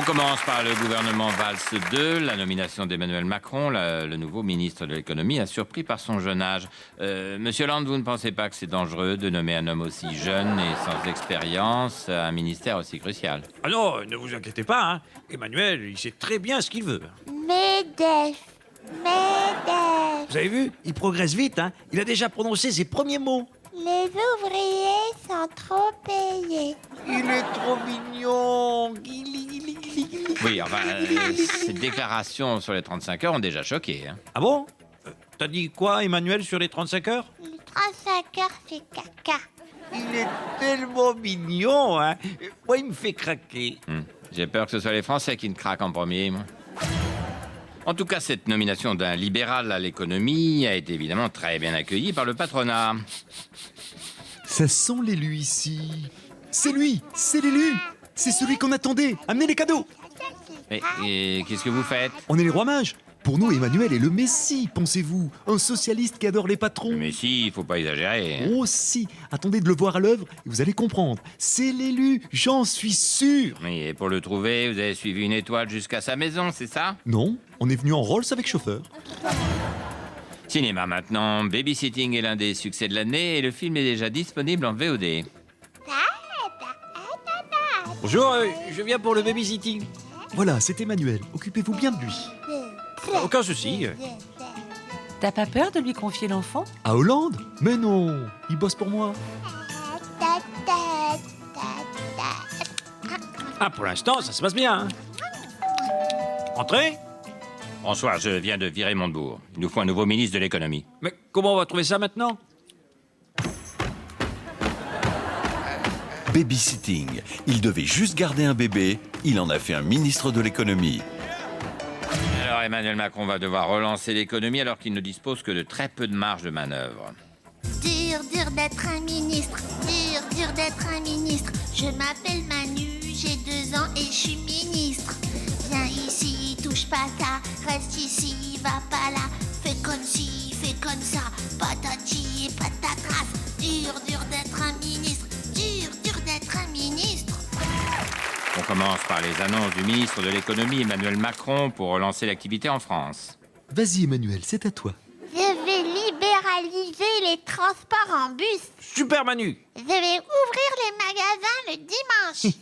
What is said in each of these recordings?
commence par le gouvernement Valls II. La nomination d'Emmanuel Macron, le nouveau ministre de l'économie, a surpris par son jeune âge. Monsieur Hollande, vous ne pensez pas que c'est dangereux de nommer un homme aussi jeune et sans expérience à un ministère aussi crucial? Ah non, ne vous inquiétez pas, hein. Emmanuel, il sait très bien ce qu'il veut. MEDEF. MEDEF. Vous avez vu? Il progresse vite, hein. Il a déjà prononcé ses premiers mots. Les ouvriers sont trop payés. Il est trop mignon. Oui, enfin, ces déclarations sur les 35 heures ont déjà choqué. Hein. Ah bon? T'as dit quoi, Emmanuel, sur les 35 heures? Les 35 heures, c'est caca. Il est tellement mignon, hein. Moi, il me fait craquer. J'ai peur que ce soit les Français qui ne craquent en premier, moi. En tout cas, cette nomination d'un libéral à l'économie a été évidemment très bien accueillie par le patronat. Ça sent l'élu ici. C'est lui, c'est l'élu. C'est celui qu'on attendait. Amenez les cadeaux. Et qu'est-ce que vous faites? On est les rois mages. Pour nous, Emmanuel est le Messie, pensez-vous. Un socialiste qui adore les patrons. Mais si, il faut pas exagérer. Hein. Oh si, attendez de le voir à l'œuvre et vous allez comprendre. C'est l'élu, j'en suis sûr. Oui, et pour le trouver, vous avez suivi une étoile jusqu'à sa maison, c'est ça? Non, on est venu en Rolls avec chauffeur. Cinéma maintenant, Babysitting est l'un des succès de l'année et le film est déjà disponible en VOD. Bonjour, je viens pour le babysitting. Voilà, c'est Emmanuel. Occupez-vous bien de lui. Aucun souci. T'as pas peur de lui confier l'enfant? À Hollande? Mais non, il bosse pour moi. Ah, pour l'instant, ça se passe bien. Hein. Entrez. François, je viens de virer Montebourg. Il nous faut un nouveau ministre de l'économie. Mais comment on va trouver ça maintenant? Babysitting. Il devait juste garder un bébé, il en a fait un ministre de l'économie. Alors Emmanuel Macron va devoir relancer l'économie alors qu'il ne dispose que de très peu de marge de manœuvre. Dur, dur d'être un ministre. Dur, dur d'être un ministre. Je m'appelle Manu, j'ai 2 ans et je suis ministre. Viens ici, touche pas ça. Reste ici, va pas là. Fais comme ci, fais comme ça. Patati et patatras. Dur, dur d'être un ministre. Dur, dur d'être un ministre. On commence par les annonces du ministre de l'économie Emmanuel Macron pour relancer l'activité en France. Vas-y Emmanuel, c'est à toi. Je vais libéraliser les transports en bus. Super Manu. Je vais ouvrir les magasins le dimanche.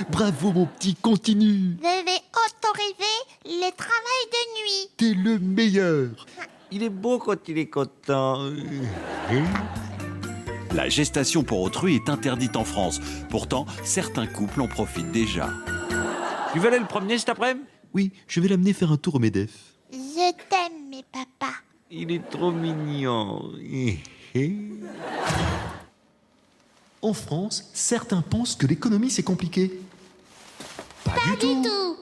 Bravo mon petit, continue. Je vais autoriser les travails de nuit. T'es le meilleur. Il est beau quand il est content. La gestation pour autrui est interdite en France. Pourtant, certains couples en profitent déjà. Tu veux aller le promener cet après-midi? Oui, je vais l'amener faire un tour au MEDEF. Je t'aime, mes papas. Il est trop mignon. En France, certains pensent que l'économie c'est compliqué. Pas du tout. Tout.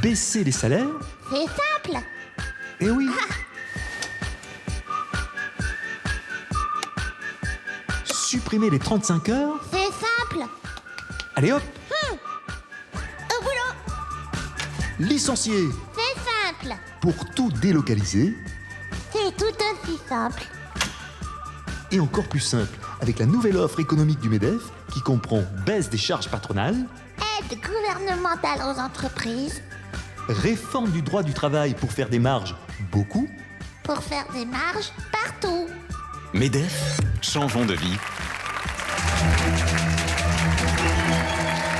Baisser les salaires? C'est simple. Eh oui. Supprimer les 35 heures? C'est simple. Allez hop. Au boulot. Licencier? C'est simple. Pour tout délocaliser? C'est tout aussi simple. Et encore plus simple, avec la nouvelle offre économique du MEDEF, qui comprend baisse des charges patronales, Aide gouvernementale aux entreprises réforme du droit du travail pour faire des marges beaucoup, pour faire des marges partout. MEDEF, changeons de vie.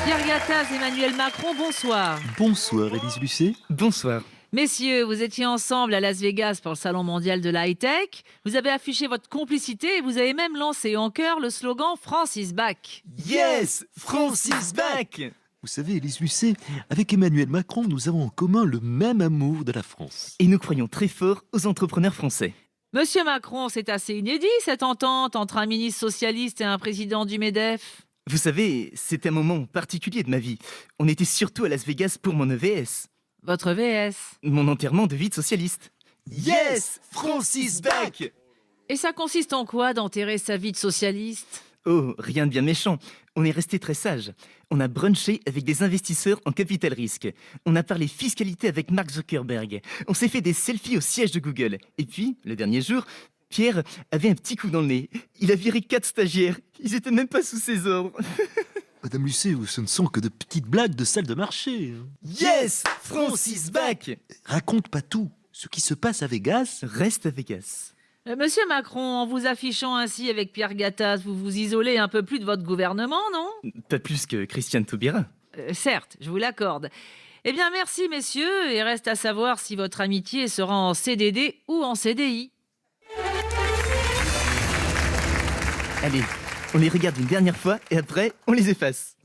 Pierre Gattaz, Emmanuel Macron, bonsoir. Bonsoir Élise Lucet. Bonsoir. Messieurs, vous étiez ensemble à Las Vegas pour le Salon mondial de la high-tech. Vous avez affiché votre complicité et vous avez même lancé en chœur le slogan « France is back ». Yes, Francis back. Vous savez Élise Lucet, avec Emmanuel Macron, nous avons en commun le même amour de la France. Et nous croyons très fort aux entrepreneurs français. Monsieur Macron, c'est assez inédit cette entente entre un ministre socialiste et un président du MEDEF. Vous savez, c'est un moment particulier de ma vie. On était surtout à Las Vegas pour mon EVS, Votre VS. mon enterrement de vie de socialiste. Yes, Francis back. Et ça consiste en quoi d'enterrer sa vie de socialiste? Oh, rien de bien méchant. On est resté très sage. On a brunché avec des investisseurs en capital risque. On a parlé fiscalité avec Mark Zuckerberg. On s'est fait des selfies au siège de Google. Et puis, le dernier jour, Pierre avait un petit coup dans le nez. Il a viré 4 stagiaires. Ils étaient même pas sous ses ordres. Madame Lucet, ce ne sont que de petites blagues de salle de marché. Yes, Francis back. Raconte pas tout. Ce qui se passe à Vegas, Reste à Vegas. Monsieur Macron, en vous affichant ainsi avec Pierre Gattaz, vous vous isolez un peu plus de votre gouvernement, non? Pas plus que Christiane Taubira. Certes, je vous l'accorde. Eh bien, merci, messieurs, et reste à savoir si votre amitié sera en CDD ou en CDI. Allez, on les regarde une dernière fois et après, on les efface.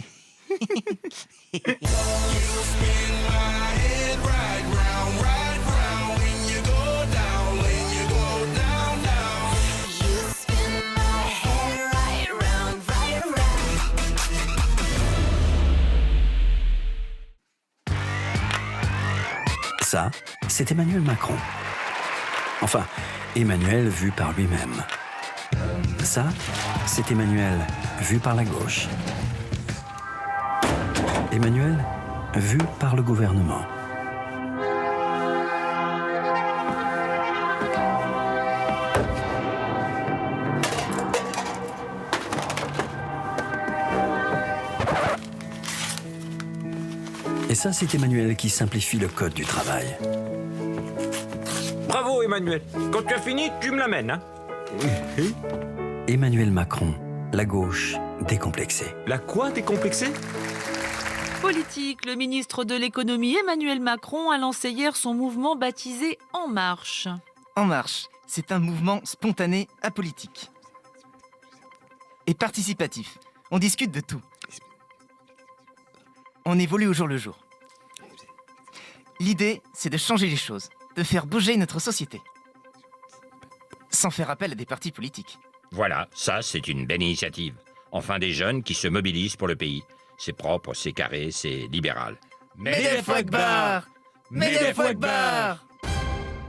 Ça, c'est Emmanuel Macron. Enfin, Emmanuel vu par lui-même. Ça, c'est Emmanuel vu par la gauche. Emmanuel vu par le gouvernement. Et ça, c'est Emmanuel qui simplifie le code du travail. Bravo, Emmanuel. Quand tu as fini, tu me l'amènes, hein. Emmanuel Macron, la gauche décomplexée. La quoi, décomplexée? Politique, le ministre de l'économie Emmanuel Macron a lancé hier son mouvement baptisé En Marche. En Marche, c'est un mouvement spontané, apolitique. Et participatif. On discute de tout. On évolue au jour le jour. L'idée, c'est de changer les choses, de faire bouger notre société. Sans faire appel à des partis politiques. Voilà, ça c'est une belle initiative. Enfin des jeunes qui se mobilisent pour le pays. C'est propre, c'est carré, c'est libéral. Medef Akbar! Medef Akbar!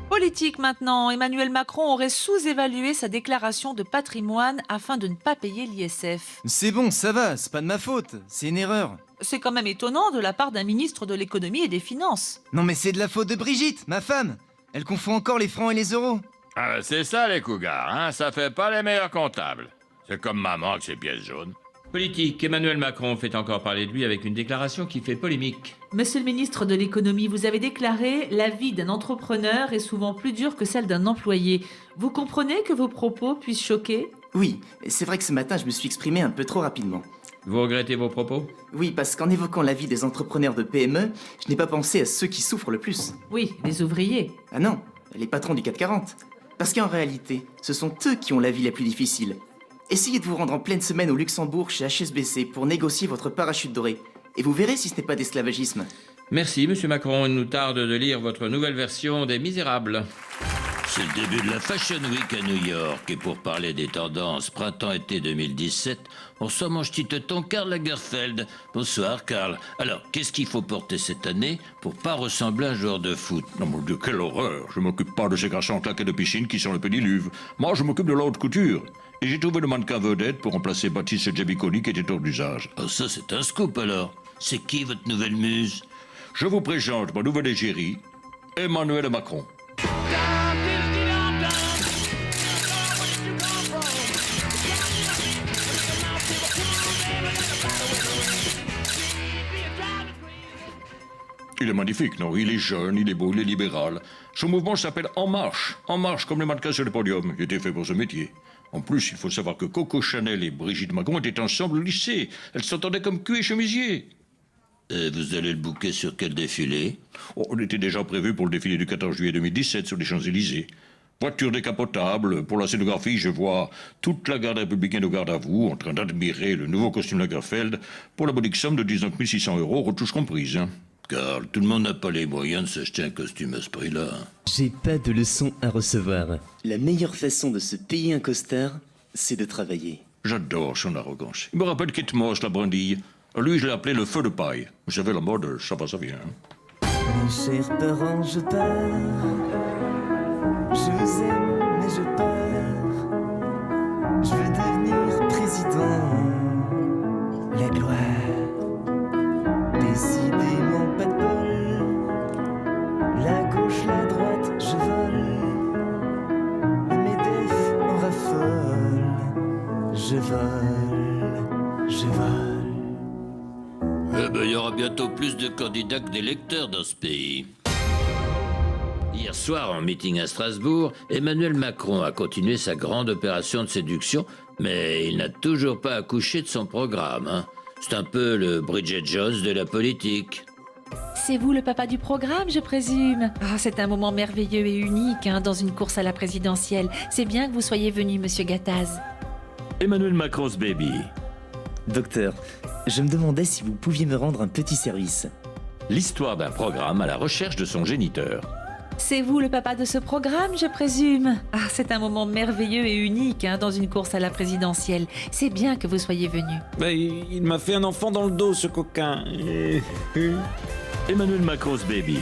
Politique maintenant, Emmanuel Macron aurait sous-évalué sa déclaration de patrimoine afin de ne pas payer l'ISF. C'est bon, ça va, c'est pas de ma faute, c'est une erreur. C'est quand même étonnant de la part d'un ministre de l'économie et des finances. Non mais c'est de la faute de Brigitte, ma femme. Elle confond encore les francs et les euros. Ah, c'est ça les cougars, hein? Ça fait pas les meilleurs comptables. C'est comme maman avec ses pièces jaunes. Politique, Emmanuel Macron fait encore parler de lui avec une déclaration qui fait polémique. Monsieur le ministre de l'économie, vous avez déclaré « La vie d'un entrepreneur est souvent plus dure que celle d'un employé ». Vous comprenez que vos propos puissent choquer? Oui, c'est vrai que ce matin je me suis exprimé un peu trop rapidement. Vous regrettez vos propos? Oui, parce qu'en évoquant la vie des entrepreneurs de PME, je n'ai pas pensé à ceux qui souffrent le plus. Oui, les ouvriers. Ah non, les patrons du 440. Parce qu'en réalité, ce sont eux qui ont la vie la plus difficile. Essayez de vous rendre en pleine semaine au Luxembourg chez HSBC pour négocier votre parachute doré. Et vous verrez si ce n'est pas d'esclavagisme. Merci, monsieur Macron. Il nous tarde de lire votre nouvelle version des Misérables. C'est le début de la Fashion Week à New York. Et pour parler des tendances printemps-été 2017, on reçoit mon petit tonton Karl Lagerfeld. Bonsoir, Karl. Alors, qu'est-ce qu'il faut porter cette année pour pas ressembler à un joueur de foot? Non, mon Dieu, quelle horreur! Je m'occupe pas de ces garçons claqués de piscine qui sont le pédiluve. Moi, je m'occupe de la haute couture. Et j'ai trouvé le mannequin vedette pour remplacer Baptiste Djebiconi qui était hors d'usage. Oh, ça, c'est un scoop, alors. C'est qui, votre nouvelle muse? Je vous présente ma nouvelle égérie, Emmanuel Macron. Il est magnifique, non? Il est jeune, il est beau, il est libéral. Son mouvement s'appelle En Marche. En Marche, comme les mannequins sur le podium. Il était fait pour ce métier. En plus, il faut savoir que Coco Chanel et Brigitte Macron étaient ensemble au lycée. Elles s'entendaient comme cul et chemisier. Vous allez le bouquer sur quel défilé? Oh, on était déjà prévu pour le défilé du 14 juillet 2017 sur les Champs-Élysées. Voiture décapotable, pour la scénographie, je vois toute la garde républicaine au garde à vous en train d'admirer le nouveau costume Lagerfeld pour la modique somme de 19 600 €, retouche comprise. Hein. Karl, tout le monde n'a pas les moyens de s'acheter un costume à ce prix-là. J'ai pas de leçons à recevoir. La meilleure façon de se payer un costard, c'est de travailler. J'adore son arrogance. Il me rappelle Kate Moss, la brindille. Lui, je l'ai appelé le feu de paille. Vous savez, la mode, ça va, ça vient. Mes chers parents, je pars. Je vous aime, mais je pars. Je veux devenir président. La gloire. Décidément pas de bol. La gauche, la droite, je vole. Le MEDEF en raffole. Je vole, je vole. bientôt plus de candidats que d'électeurs dans ce pays. Hier soir, en meeting à Strasbourg, Emmanuel Macron a continué sa grande opération de séduction, mais il n'a toujours pas accouché de son programme. Hein. C'est un peu le Bridget Jones de la politique. C'est vous le papa du programme, je présume. Ah, c'est un moment merveilleux et unique dans une course à la présidentielle. C'est bien que vous soyez venu, monsieur Gattaz. Emmanuel Macron's baby. Docteur, je me demandais si vous pouviez me rendre un petit service. L'histoire d'un programme à la recherche de son géniteur. C'est vous le papa de ce programme, je présume. Ah, c'est un moment merveilleux et unique dans une course à la présidentielle. C'est bien que vous soyez venu. Il m'a fait un enfant dans le dos, ce coquin. Emmanuel Macron's baby.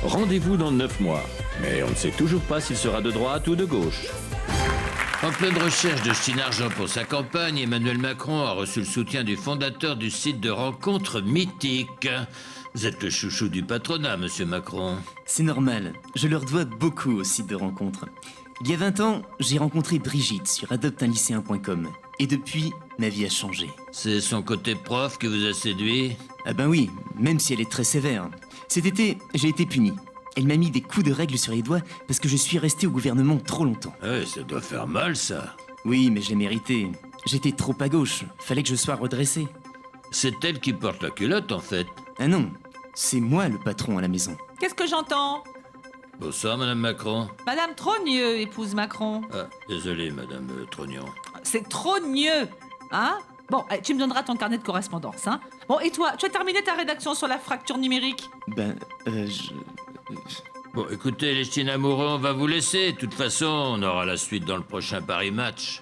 Rendez-vous dans 9 mois. Mais on ne sait toujours pas s'il sera de droite ou de gauche. En pleine recherche de chine argent pour sa campagne, Emmanuel Macron a reçu le soutien du fondateur du site de rencontres mythiques. Vous êtes le chouchou du patronat, monsieur Macron. C'est normal, je leur dois beaucoup au site de rencontres. Il y a 20 ans, j'ai rencontré Brigitte sur adopteunlycéen.com. Et depuis, ma vie a changé. C'est son côté prof qui vous a séduit? Ah ben oui, même si elle est très sévère. Cet été, j'ai été puni. Elle m'a mis des coups de règle sur les doigts parce que je suis resté au gouvernement trop longtemps. Ouais, ça doit faire mal, ça. Oui, mais j'ai mérité. J'étais trop à gauche, fallait que je sois redressé. C'est elle qui porte la culotte, en fait. Ah non, c'est moi le patron à la maison. Qu'est-ce que j'entends? Bonsoir, madame Macron. Madame Trogneux épouse Macron. Ah, désolé, madame Trognon. C'est Trogneux, hein? Bon, tu me donneras ton carnet de correspondance, hein? Bon, et toi, tu as terminé ta rédaction sur la fracture numérique? Bon, écoutez, les ch'tines amoureux, on va vous laisser. De toute façon, on aura la suite dans le prochain Paris Match.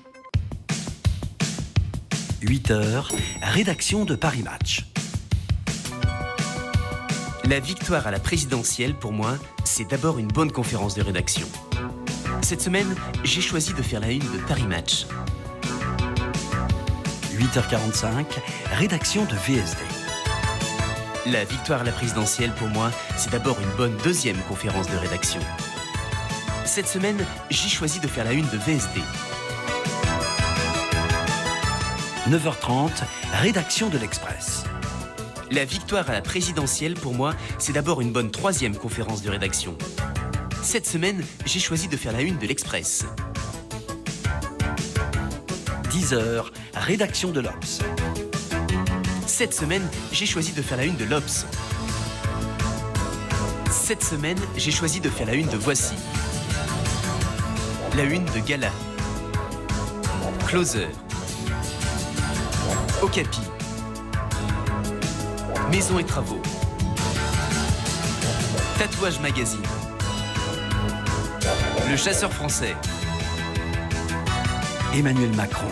8h, rédaction de Paris Match. La victoire à la présidentielle, pour moi, c'est d'abord une bonne conférence de rédaction. Cette semaine, j'ai choisi de faire la une de Paris Match. 8h45, rédaction de VSD. La victoire à la présidentielle, pour moi, c'est d'abord une bonne deuxième conférence de rédaction. Cette semaine, j'ai choisi de faire la une de VSD. 9h30, rédaction de l'Express. La victoire à la présidentielle, pour moi, c'est d'abord une bonne troisième conférence de rédaction. Cette semaine, j'ai choisi de faire la une de l'Express. 10h, rédaction de l'Obs. Cette semaine, j'ai choisi de faire la une de l'Obs. Cette semaine, j'ai choisi de faire la une de Voici. La une de Gala. Closer. Okapi. Maison et Travaux. Tatouage Magazine. Le Chasseur français. Emmanuel Macron,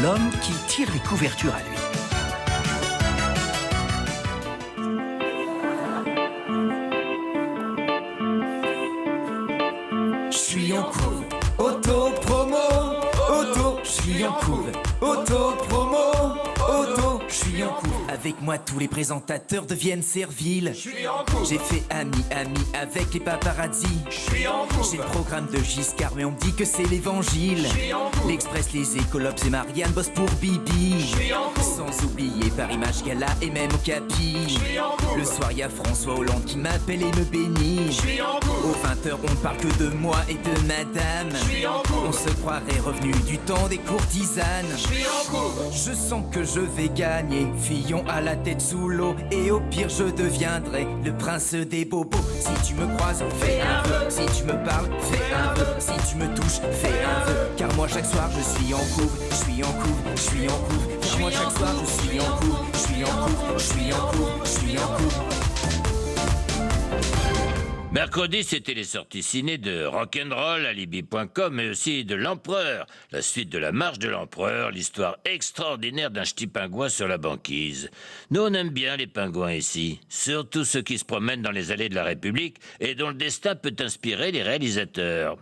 l'homme qui tire les couvertures à lui. Je suis en couve, auto-promo, auto, je suis en couve, auto-promo, auto, je suis en couve. Avec moi, tous les présentateurs deviennent serviles. J'ai fait ami avec les paparazzi. J'ai le programme de Giscard, mais on me dit que c'est l'évangile. L'Express, les Écolobes et Marianne bossent pour Bibi. Sans oublier Paris Match, Gala et même Okapi. Le soir, y a François Hollande qui m'appelle et me bénit. Aux 20h, on ne parle que de moi et de madame. On se croirait revenu du temps des courtisanes. Je sens que je vais gagner. Fillon à la tête sous l'eau. Et au pire, je deviendrai le prince des bobos. Si tu me croises, fais un vœu. Si tu me parles, fais un vœu. Si tu me touches, fais un vœu. Car moi, chaque soir, je suis en couve. Je suis en couve, je suis en couve. Car moi, chaque soir, je suis en couve. Je suis en couve, je suis en couve, je suis en couve. Mercredi, c'était les sorties ciné de Rock'n'Roll, Alibi.com, mais aussi de l'Empereur, la suite de la marche de l'Empereur, l'histoire extraordinaire d'un ch'ti pingouin sur la banquise. Nous, on aime bien les pingouins ici, surtout ceux qui se promènent dans les allées de la République et dont le destin peut inspirer les réalisateurs.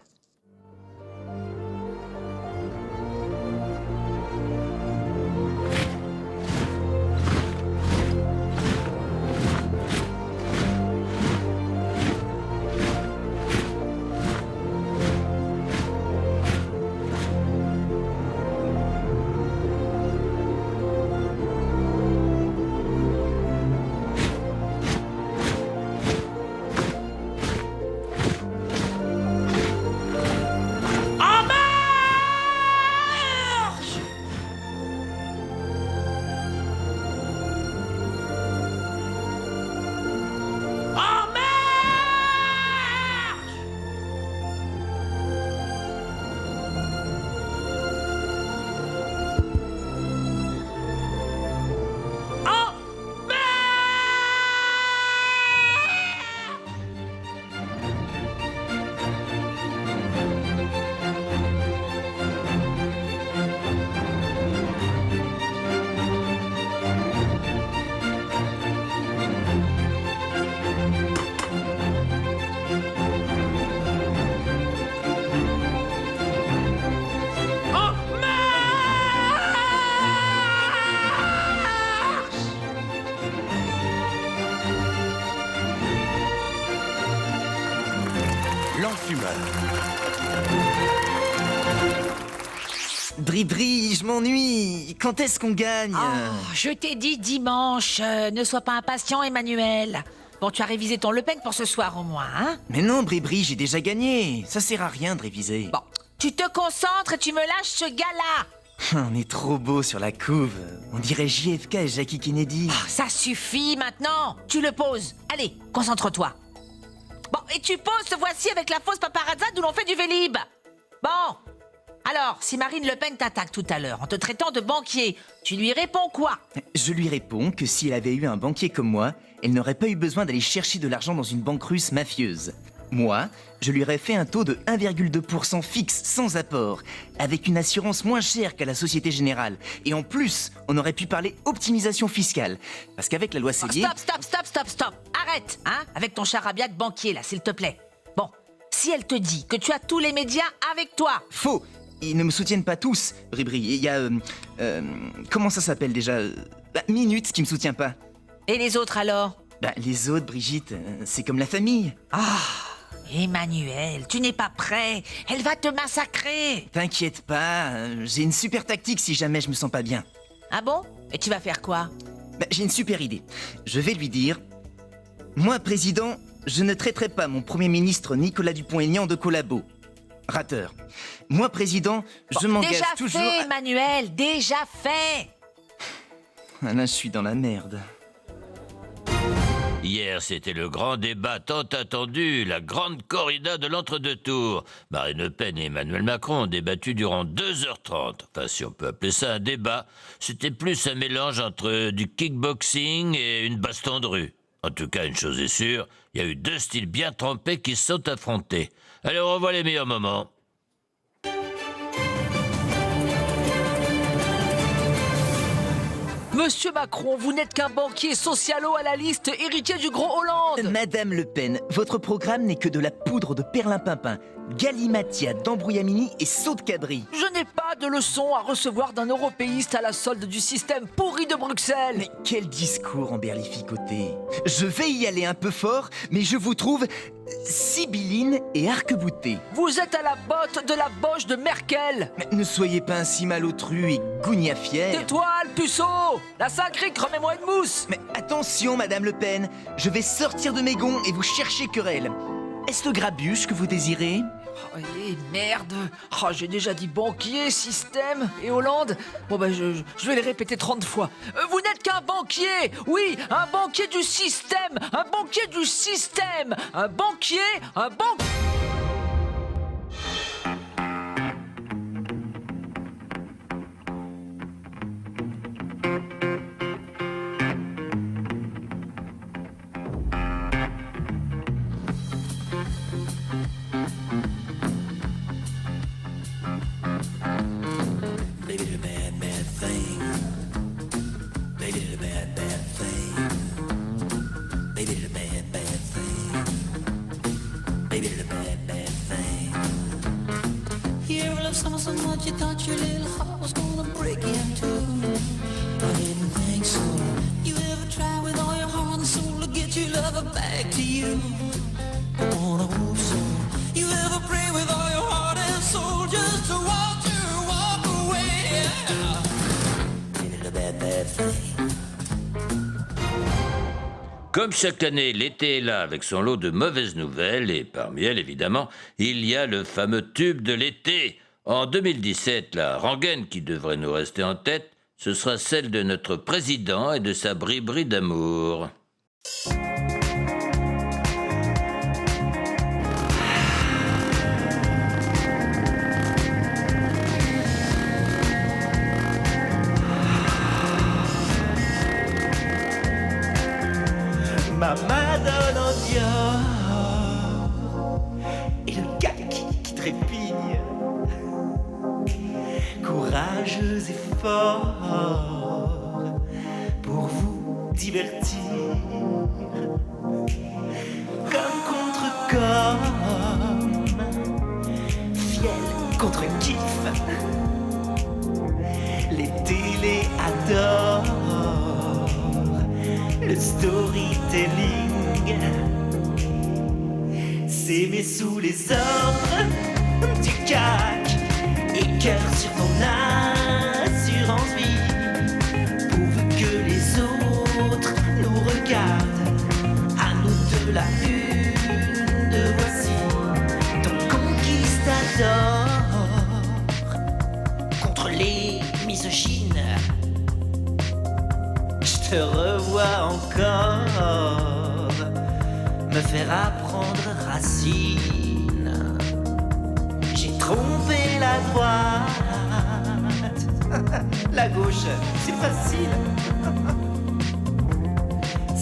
Bri-Bri, je m'ennuie. Quand est-ce qu'on gagne? Je t'ai dit dimanche. Ne sois pas impatient, Emmanuel. Bon, tu as révisé ton Le Pen pour ce soir au moins, hein? Mais non, Bri-Bri, j'ai déjà gagné. Ça sert à rien de réviser. Bon, tu te concentres et tu me lâches ce gars-là. On est trop beau sur la couve. On dirait JFK et Jackie Kennedy. Ça suffit maintenant. Tu le poses. Allez, concentre-toi. Bon, et tu poses ce voici avec la fausse paparazza d'où l'on fait du Vélib. Bon. Alors, si Marine Le Pen t'attaque tout à l'heure en te traitant de banquier, tu lui réponds quoi? Je lui réponds que si elle avait eu un banquier comme moi, elle n'aurait pas eu besoin d'aller chercher de l'argent dans une banque russe mafieuse. Moi, je lui aurais fait un taux de 1,2% fixe sans apport, avec une assurance moins chère qu'à la Société Générale. Et en plus, on aurait pu parler optimisation fiscale. Parce qu'avec la loi Sellier... Stop. Arrête, hein, avec ton charabia de banquier, là, s'il te plaît. Bon, si elle te dit que tu as tous les médias avec toi... Faux. Ils ne me soutiennent pas tous, Bri-Bri. Il y a... comment ça s'appelle déjà Minute qui me soutient pas. Et les autres alors? Les autres, Brigitte, c'est comme la famille. Emmanuel, tu n'es pas prêt. Elle va te massacrer. T'inquiète pas, j'ai une super tactique si jamais je me sens pas bien. Ah bon? Et tu vas faire quoi? J'ai une super idée. Je vais lui dire... Moi, président, je ne traiterai pas mon Premier ministre Nicolas Dupont-Aignan de collabo. Rateur. Moi, président, je m'engage toujours... Déjà fait, Emmanuel, déjà fait. Là, je suis dans la merde. Hier, c'était le grand débat tant attendu, la grande corrida de l'entre-deux tours. Marine Le Pen et Emmanuel Macron ont débattu durant 2h30. Enfin, si on peut appeler ça un débat, c'était plus un mélange entre du kickboxing et une baston de rue. En tout cas, une chose est sûre, il y a eu deux styles bien trempés qui se sont affrontés. Allez, on revoit les meilleurs moments. Monsieur Macron, vous n'êtes qu'un banquier socialo à la liste, héritier du gros Hollande. Madame Le Pen, votre programme n'est que de la poudre de perlimpinpin, galimatia, d'embrouillamini et saut de cabri. Je n'ai pas de leçon à recevoir d'un européiste à la solde du système pourri de Bruxelles. Mais quel discours emberlificoté. Je vais y aller un peu fort, mais je vous trouve sibylline et arc-boutée. Vous êtes à la botte de la boche de Merkel. Mais ne soyez pas ainsi malotru et gougnafière. Tais-toi, le puceau. La Saint-Cric, remets-moi une mousse. Mais attention, Madame Le Pen, je vais sortir de mes gonds et vous chercher querelle. Est-ce le grabuge que vous désirez? Merde. J'ai déjà dit banquier, système et Hollande. Bon je vais les répéter 30 fois. Vous n'êtes qu'un banquier. Oui, un banquier du système. Un banquier du système. Un banquier, Baby did a bad, bad thing. Baby did a bad, bad thing. Baby did a bad, bad thing. Baby did a bad, bad thing. You ever love someone so much you thought your little heart was gonna break in two? I didn't think so. You ever try with all your heart and soul to get your lover back to you? I wanna hope so. You ever pray with all your heart and soul just to watch her walk away? Baby did a bad, bad thing. Comme chaque année, l'été est là avec son lot de mauvaises nouvelles et parmi elles, évidemment, il y a le fameux tube de l'été. En 2017, la rengaine qui devrait nous rester en tête, ce sera celle de notre président et de sa Bri-Bri d'amour. Ma Madonna Dior et le cac qui trépigne, courageux et fort pour vous divertir, comme contre comme, fiel contre kiff. Les télés adorent le storytelling. S'aimer sous les ordres du CAC et cœur sur ton âme. te revois encore me faire apprendre racine. J'ai trompé la droite, la gauche, c'est facile.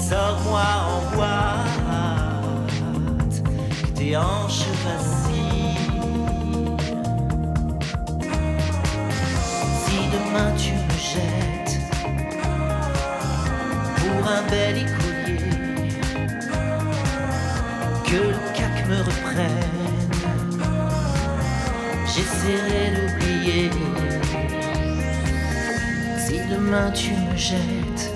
Sors-moi en boîte, que tes hanches vacillent. Si demain tu me jettes pour un bel écolier, que le cac me reprenne, j'essaierai d'oublier. Si demain tu me jettes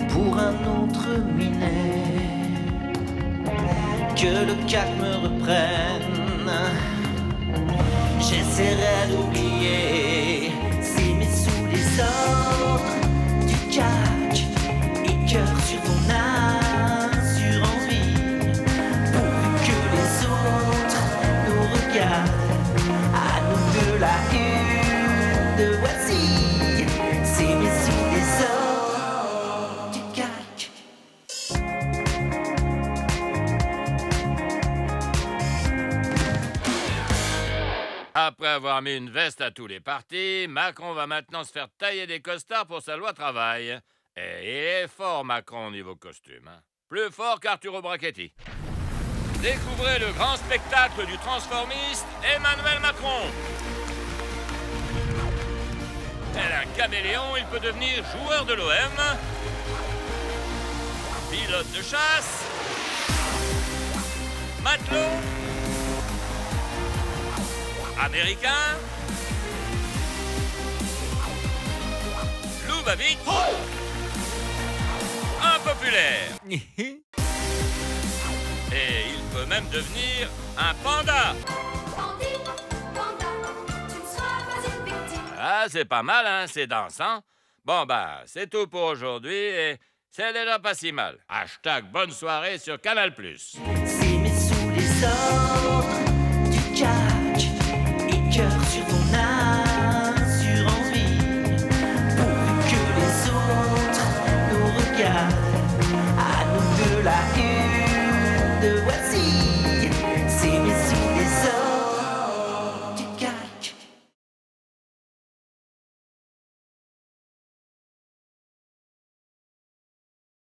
pour un autre minet, que le cac me reprenne, j'essaierai d'oublier. S'aimer sous les ordres du cac et cœur sur ton assurance vie, pourvu que les autres nous regardent, à nous que la une de voici. S'aimer sous les ordres du cac. Après avoir mis une veste à tous les partis, Macron va maintenant se faire tailler des costards pour sa loi travail. Et il est fort, Macron, au niveau costume. Hein. Plus fort qu'Arturo Brachetti. Découvrez le grand spectacle du transformiste Emmanuel Macron. Tel un caméléon, il peut devenir joueur de l'OM, pilote de chasse, matelot, américain, loup va vite, impopulaire. Et il peut même devenir un panda. Ah, c'est pas mal, hein, c'est dansant. Bon, bah, c'est tout pour aujourd'hui et c'est déjà pas si mal. Hashtag bonne soirée sur Canal+. S'aimer sous les ordres